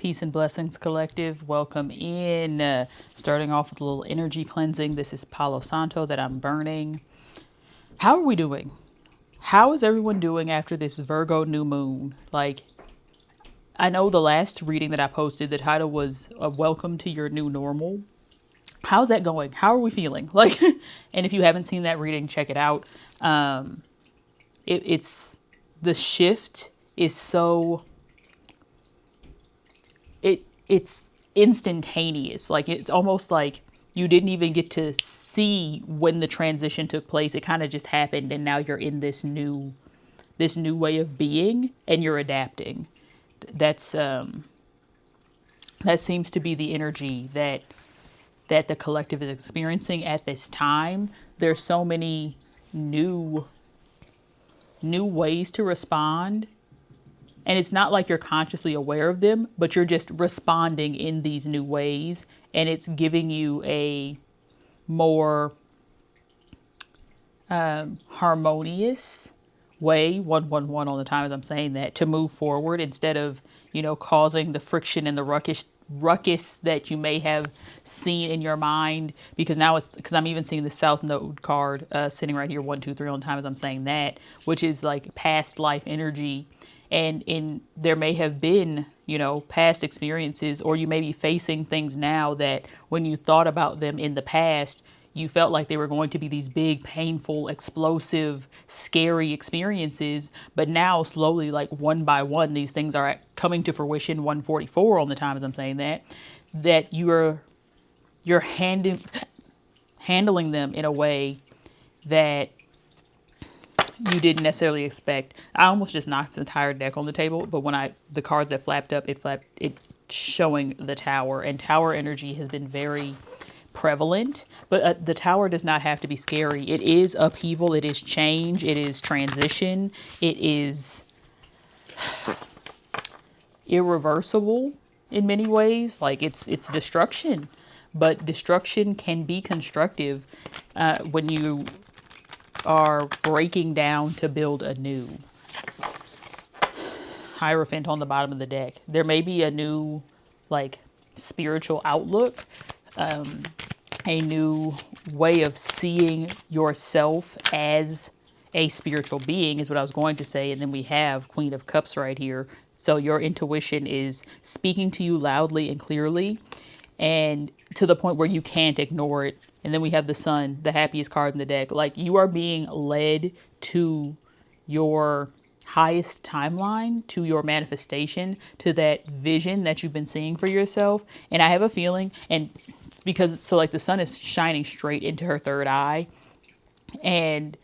Peace and blessings, collective. Welcome in. Starting off with a little energy cleansing. This is Palo Santo that I'm burning. How are we doing? How is everyone doing after this Virgo new moon? Like, I know the last reading that I posted, the title was Welcome to Your New Normal. How's that going? How are we feeling? Like, and if you haven't seen that reading, check it out. It's the shift is so it's instantaneous. Like it's almost like you didn't even get to see when the transition took place. It kind of just happened, and now you're in this new way of being, and you're adapting. That seems to be the energy that the collective is experiencing at this time. There's so many new ways to respond. And it's not like you're consciously aware of them, but you're just responding in these new ways. And it's giving you a more harmonious way, 111 on the time as I'm saying that, to move forward instead of, causing the friction and the ruckus that you may have seen in your mind. Because now it's because I'm even seeing the South Node card sitting right here, 123 on the time as I'm saying that, which is like past life energy. And there may have been, past experiences, or you may be facing things now that when you thought about them in the past, you felt like they were going to be these big, painful, explosive, scary experiences. But now slowly, like one by one, these things are coming to fruition. 144 on the time as I'm saying that you're handling them in a way that you didn't necessarily expect. I almost just knocked the entire deck on the table, but when the cards that flapped up, it showing the tower, and tower energy has been very prevalent. But the tower does not have to be scary. It is upheaval, it is change, it is transition, it is irreversible in many ways. Like it's destruction, but destruction can be constructive when you are breaking down to build anew. Hierophant on the bottom of the deck. There may be a new, like, spiritual outlook, a new way of seeing yourself as a spiritual being, is what I was going to say. And then we have Queen of Cups right here. So your intuition is speaking to you loudly and clearly, and to the point where you can't ignore it. And then we have the Sun, the happiest card in the deck. Like you are being led to your highest timeline, to your manifestation, to that vision that you've been seeing for yourself. And I have a feeling, and because so like the Sun is shining straight into her third eye, and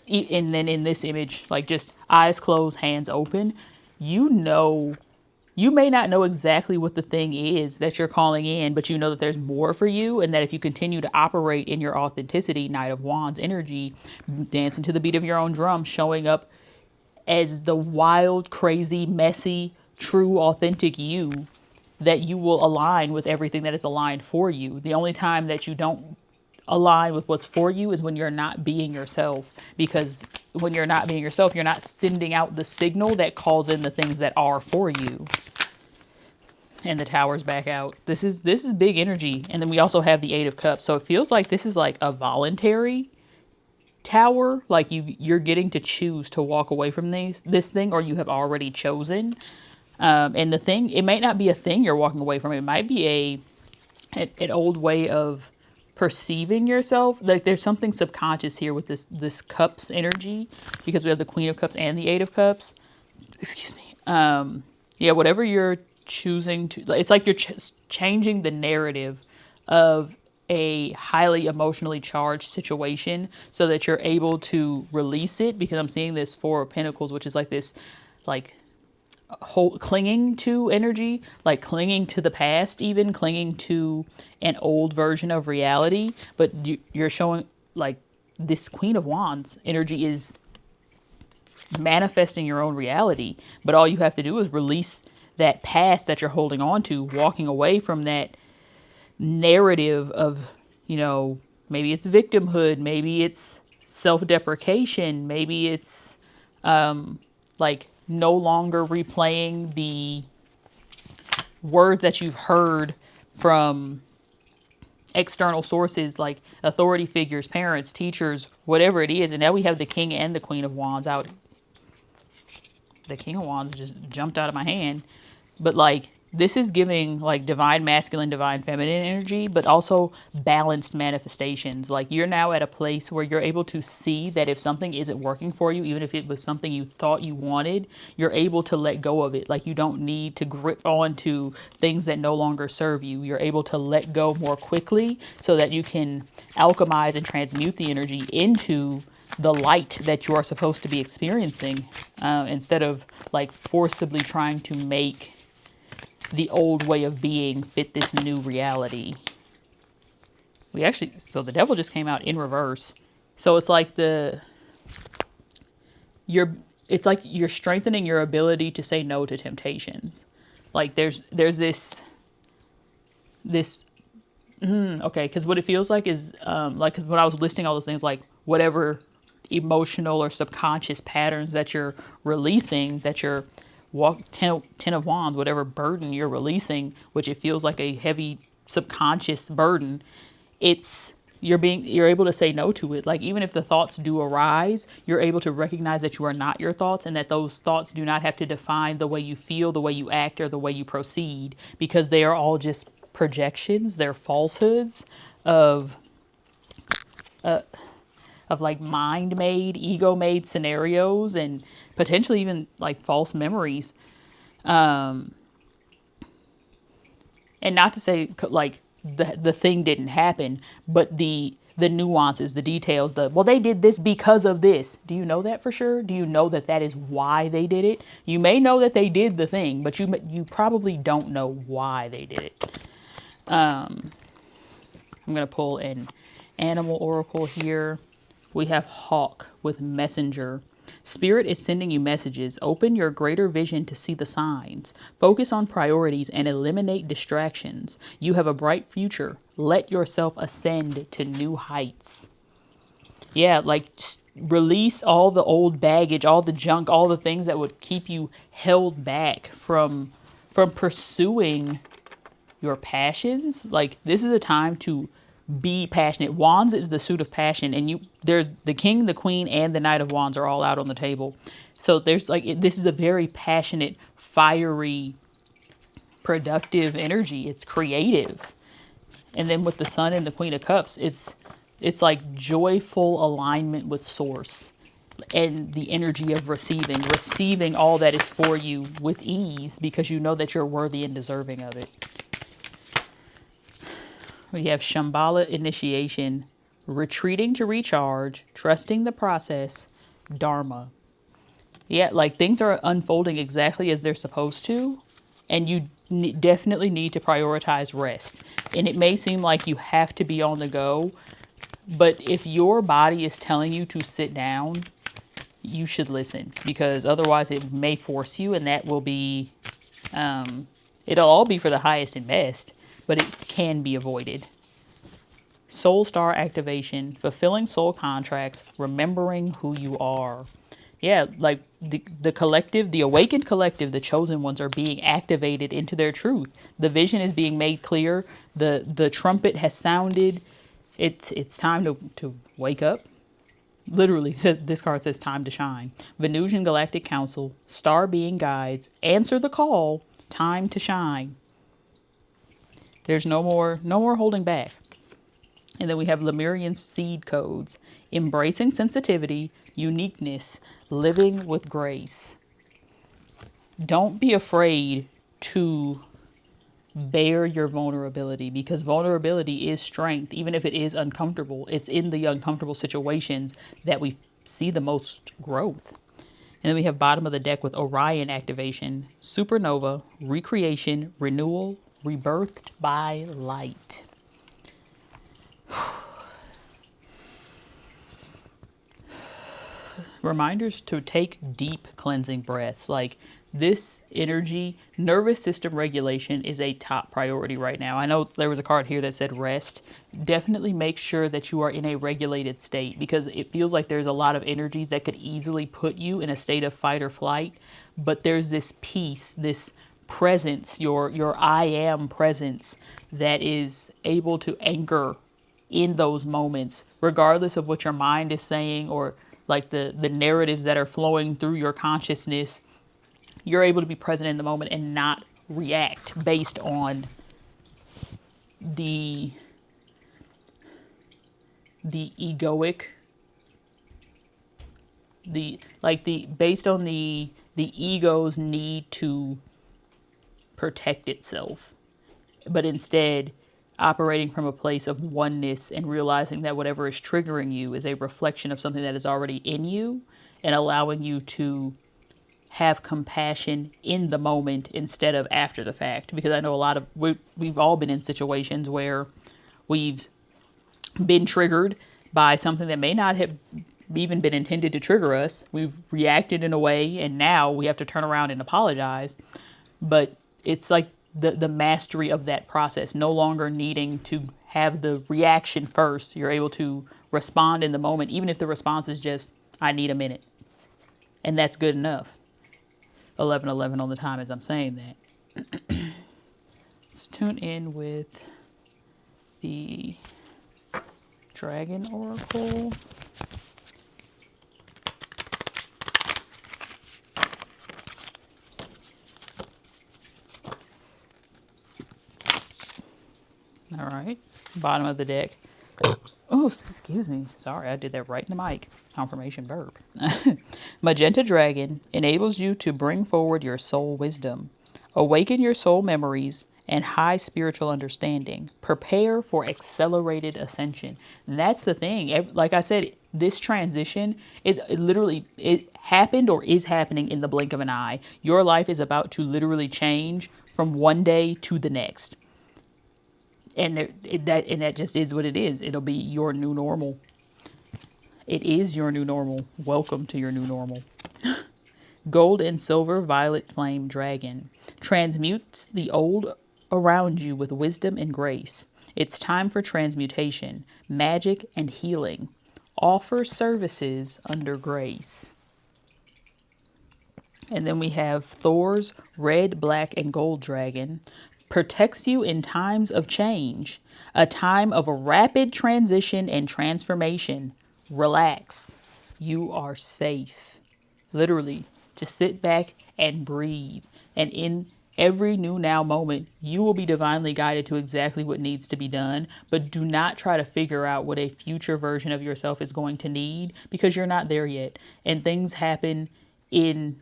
then in this image, like just eyes closed, hands open, you may not know exactly what the thing is that you're calling in, but you know that there's more for you, and that if you continue to operate in your authenticity, Knight of Wands energy, dancing to the beat of your own drum, showing up as the wild, crazy, messy, true, authentic you, that you will align with everything that is aligned for you. The only time that you don't align with what's for you is when you're not being yourself, because when you're not being yourself, you're not sending out the signal that calls in the things that are for you. And the tower's back out. This is big energy. And then we also have the Eight of Cups. So it feels like this is like a voluntary tower. Like you're getting to choose to walk away from this thing, or you have already chosen. And the thing, it might not be a thing you're walking away from. It might be an old way of perceiving yourself. Like there's something subconscious here with this cups energy, because we have the Queen of Cups and the Eight of Cups. Excuse me. Yeah, whatever you're choosing to, it's like you're changing the narrative of a highly emotionally charged situation so that you're able to release it, because I'm seeing this Four of Pentacles, which is like this, like, clinging to energy, like clinging to the past, even clinging to an old version of reality. But you're showing like this Queen of Wands energy is manifesting your own reality, but all you have to do is release that past that you're holding on to, walking away from that narrative of, maybe it's victimhood, maybe it's self-deprecation, maybe it's like no longer replaying the words that you've heard from external sources like authority figures, parents, teachers, whatever it is. And now we have the King and the Queen of Wands out. The King of Wands just jumped out of my hand. But like, this is giving like divine masculine, divine feminine energy, but also balanced manifestations. Like, you're now at a place where you're able to see that if something isn't working for you, even if it was something you thought you wanted, you're able to let go of it. Like, you don't need to grip onto things that no longer serve you. You're able to let go more quickly so that you can alchemize and transmute the energy into the light that you are supposed to be experiencing, instead of like forcibly trying to make the old way of being fit this new reality. So the devil just came out in reverse. So it's like it's like you're strengthening your ability to say no to temptations. Like there's this okay, because what it feels like is like, 'cause when I was listing all those things, like whatever emotional or subconscious patterns that you're releasing, that you're ten of wands, whatever burden you're releasing, which it feels like a heavy subconscious burden, you're able to say no to it. Like, even if the thoughts do arise, you're able to recognize that you are not your thoughts, and that those thoughts do not have to define the way you feel, the way you act, or the way you proceed, because they are all just projections. They're falsehoods of like mind-made, ego-made scenarios, and potentially even like false memories. And not to say like the thing didn't happen, but the nuances, the details, well, they did this because of this. Do you know that for sure? Do you know that that is why they did it? You may know that they did the thing, but you probably don't know why they did it. I'm going to pull an animal oracle here. We have hawk with messenger. Spirit is sending you messages. Open your greater vision to see the signs. Focus on priorities and eliminate distractions. You have a bright future. Let yourself ascend to new heights. Yeah, like release all the old baggage, all the junk, all the things that would keep you held back from pursuing your passions. Like, this is a time to be passionate. Wands is the suit of passion, and there's the king, the queen, and the knight of wands are all out on the table. So there's like, this is a very passionate, fiery, productive energy. It's creative. And then with the sun and the queen of cups, it's like joyful alignment with source, and the energy of receiving all that is for you with ease, because you know that you're worthy and deserving of it. We have Shambhala initiation, retreating to recharge, trusting the process, Dharma. Yeah, like things are unfolding exactly as they're supposed to, and you definitely need to prioritize rest. And it may seem like you have to be on the go, but if your body is telling you to sit down, you should listen, because otherwise it may force you, and that will be, it'll all be for the highest and best, but it can be avoided. Soul star activation, fulfilling soul contracts, remembering who you are. Yeah, like the collective, the awakened collective, the chosen ones are being activated into their truth. The vision is being made clear. The trumpet has sounded. It's time to wake up. Literally, this card says time to shine. Venusian Galactic Council, star being guides, answer the call, time to shine. There's no more holding back. And then we have Lemurian seed codes, embracing sensitivity, uniqueness, living with grace. Don't be afraid to bear your vulnerability, because vulnerability is strength, even if it is uncomfortable. It's in the uncomfortable situations that we see the most growth. And then we have bottom of the deck with Orion activation, supernova, recreation, renewal, rebirthed by light. Reminders to take deep cleansing breaths. Like, this energy, nervous system regulation is a top priority right now. I know there was a card here that said rest. Definitely make sure that you are in a regulated state, because it feels like there's a lot of energies that could easily put you in a state of fight or flight. But there's this peace, this presence, your I am presence that is able to anchor in those moments, regardless of what your mind is saying or like the narratives that are flowing through your consciousness. You're able to be present in the moment and not react based on the egoic, the based on the ego's need to protect itself, but instead operating from a place of oneness and realizing that whatever is triggering you is a reflection of something that is already in you, and allowing you to have compassion in the moment instead of after the fact. Because I know we've all been in situations where we've been triggered by something that may not have even been intended to trigger us. We've reacted in a way, and now we have to turn around and apologize. But it's like the mastery of that process, no longer needing to have the reaction first. You're able to respond in the moment, even if the response is just, I need a minute. And that's good enough. 11:11 on the time as I'm saying that. Let's tune in with the Dragon Oracle. All right, bottom of the deck. Oh, excuse me. Sorry, I did that right in the mic. Confirmation burp. Magenta Dragon enables you to bring forward your soul wisdom, awaken your soul memories, and high spiritual understanding. Prepare for accelerated ascension. And that's the thing. Like I said, this transition, it literally, it happened or is happening in the blink of an eye. Your life is about to literally change from one day to the next. And that just is what it is. It'll be your new normal. It is your new normal. Welcome to your new normal. Gold and silver violet flame dragon transmutes the old around you with wisdom and grace. It's time for transmutation, magic, and healing. Offer services under grace. And then we have Thor's red, black, and gold dragon. Protects you in times of change, a time of a rapid transition and transformation. Relax. You are safe. Literally, just sit back and breathe. And in every new now moment, you will be divinely guided to exactly what needs to be done. But do not try to figure out what a future version of yourself is going to need, because you're not there yet. And things happen in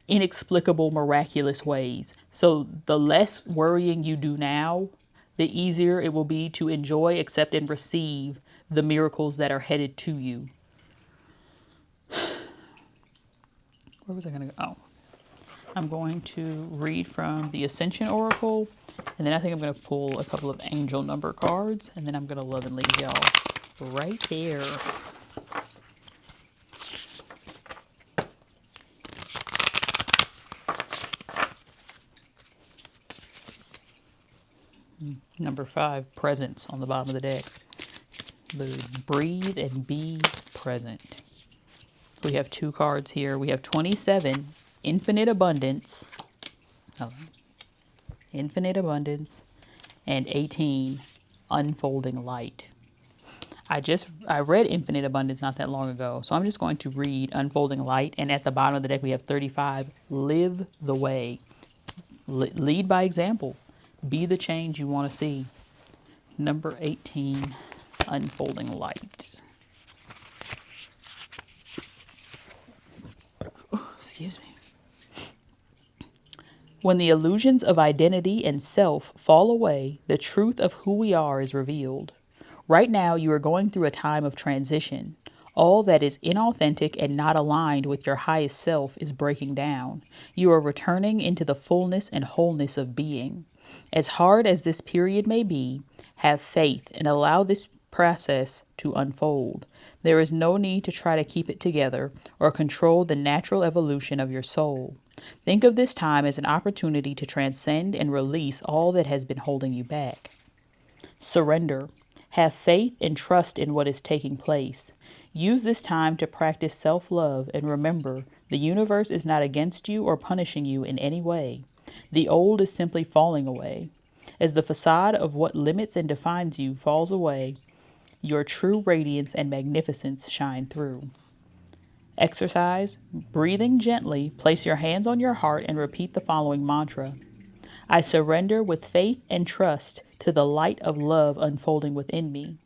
inexplicable, miraculous ways. So the less worrying you do now, the easier it will be to enjoy, accept, and receive the miracles that are headed to you. Where was I going to go? Oh, I'm going to read from the Ascension Oracle, and then I think I'm going to pull a couple of angel number cards, and then I'm going to love and leave y'all right there. Number 5, presence on the bottom of the deck. Breathe and be present. We have 2 cards here. We have 27, infinite abundance. Infinite abundance. And 18, unfolding light. I read infinite abundance not that long ago. So I'm just going to read unfolding light. And at the bottom of the deck, we have 35, live the way. Lead by example. Be the change you want to see. Number 18, unfolding light. Excuse me. When the illusions of identity and self fall away, the truth of who we are is revealed. Right now, you are going through a time of transition. All that is inauthentic and not aligned with your highest self is breaking down. You are returning into the fullness and wholeness of being. As hard as this period may be, have faith and allow this process to unfold. There is no need to try to keep it together or control the natural evolution of your soul. Think of this time as an opportunity to transcend and release all that has been holding you back. Surrender. Have faith and trust in what is taking place. Use this time to practice self-love and remember, the universe is not against you or punishing you in any way. The old is simply falling away. As the facade of what limits and defines you falls away, your true radiance and magnificence shine through. Exercise. Breathing gently, place your hands on your heart and repeat the following mantra. I surrender with faith and trust to the light of love unfolding within me.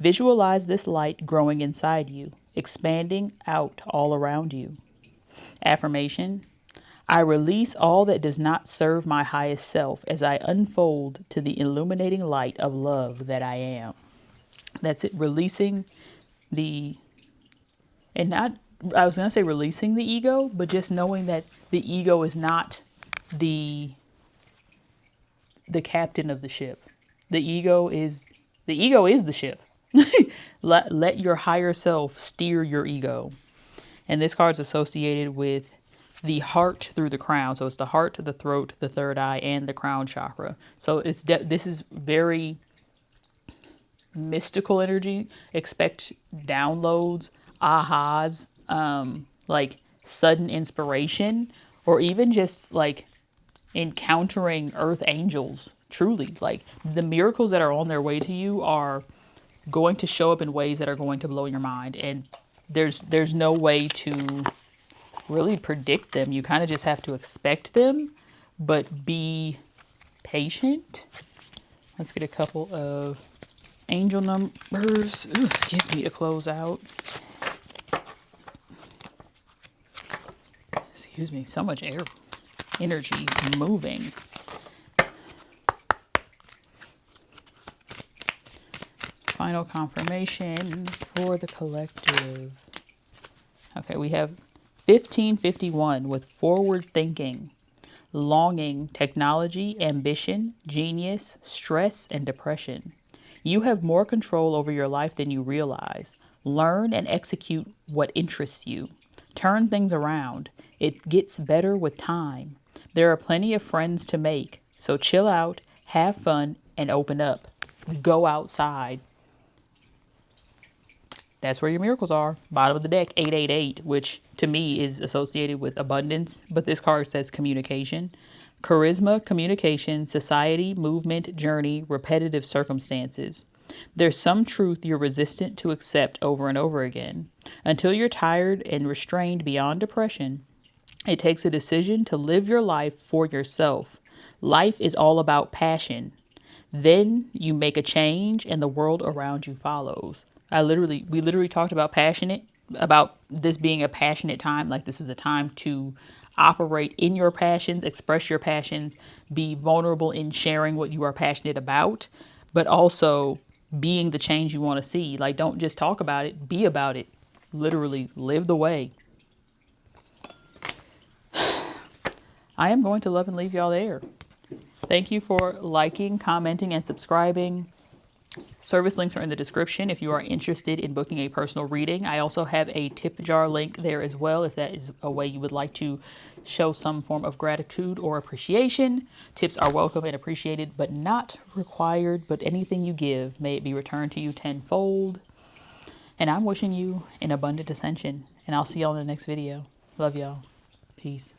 Visualize this light growing inside you, expanding out all around you. Affirmation. I release all that does not serve my highest self as I unfold to the illuminating light of love that I am. That's it. Releasing the, and not, I was going to say releasing the ego, but just knowing that the ego is not the captain of the ship. The ego is the ship. Let your higher self steer your ego. And this card's associated with the heart through the crown. So it's the heart, the throat, the third eye, and the crown chakra. So this is very mystical energy. Expect downloads, ahas, like sudden inspiration, or even just like encountering earth angels. Truly, like the miracles that are on their way to you are going to show up in ways that are going to blow your mind. And there's no way to really predict them. You kind of just have to expect them, but be patient. Let's get a couple of angel numbers, excuse me, to close out. Excuse me, so much air energy moving. Final confirmation for the collective. Okay, we have 1551 with forward thinking, longing, technology, ambition, genius, stress, and depression. You have more control over your life than you realize. Learn and execute what interests you. Turn things around. It gets better with time. There are plenty of friends to make, so chill out, have fun, and open up. Go outside. That's where your miracles are. Bottom of the deck, 888, which to me is associated with abundance. But this card says communication, charisma, communication, society, movement, journey, repetitive circumstances. There's some truth you're resistant to accept over and over again. Until you're tired and restrained beyond depression, it takes a decision to live your life for yourself. Life is all about passion. Then you make a change and the world around you follows. We literally talked about about this being a passionate time. Like this is a time to operate in your passions, express your passions, be vulnerable in sharing what you are passionate about, but also being the change you want to see. Like don't just talk about it, be about it. Literally live the way. I am going to love and leave y'all there. Thank you for liking, commenting, and subscribing. Service links are in the description if you are interested in booking a personal reading. I also have a tip jar link there as well if that is a way you would like to show some form of gratitude or appreciation. Tips are welcome and appreciated, but not required. But anything you give, may it be returned to you tenfold. And I'm wishing you an abundant ascension. And I'll see y'all in the next video. Love y'all. Peace.